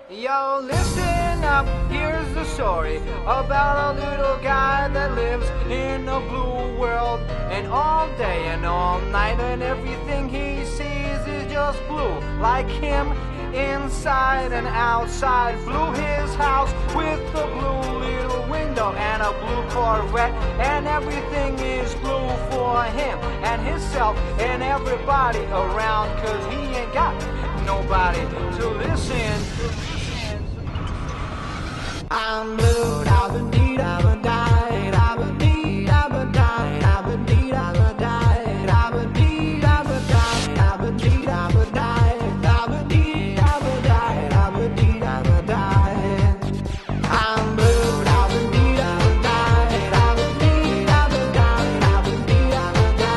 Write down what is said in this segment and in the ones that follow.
Yo, listen up, here's the story about a little guy that lives in a blue world. And all day and all night and everything he sees is just blue. Like him, inside and outside. Blue his house with a blue little window and a blue Corvette. And everything is blue for him and himself and everybody around. Cause he ain't got nobody to listen. I'm blue, da-ba-dee, da-ba-die, da-ba-dee, da-ba-die, da-ba-dee, da-ba-die, da-ba-dee, da-ba-die, da-ba-dee, da-ba-die, da-ba-dee, da-ba-die, da-ba-dee, da-ba-die. I'm blue, da-ba-dee, da-ba-die, da-ba-dee, da-ba-die, da-ba-dee, da-ba-die,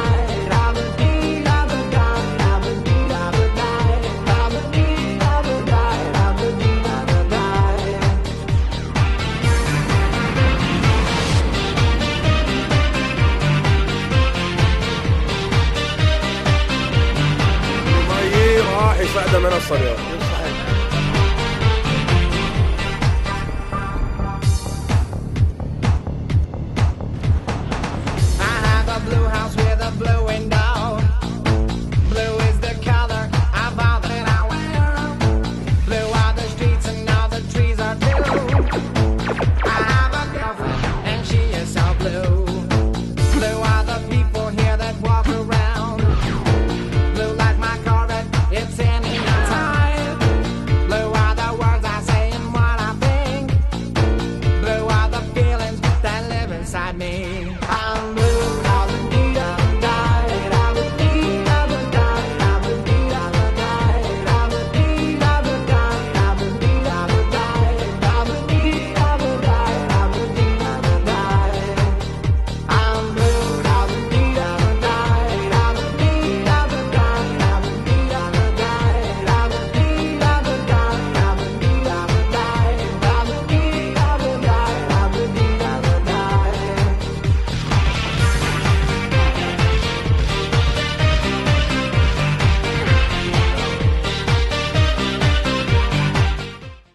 da-ba-dee, da-ba-die, da-ba-dee, da-ba-die, da-ba-dee, da-ba-die, da-ba-dee, da-ba-die. مي راح يصعد منصة اليوم.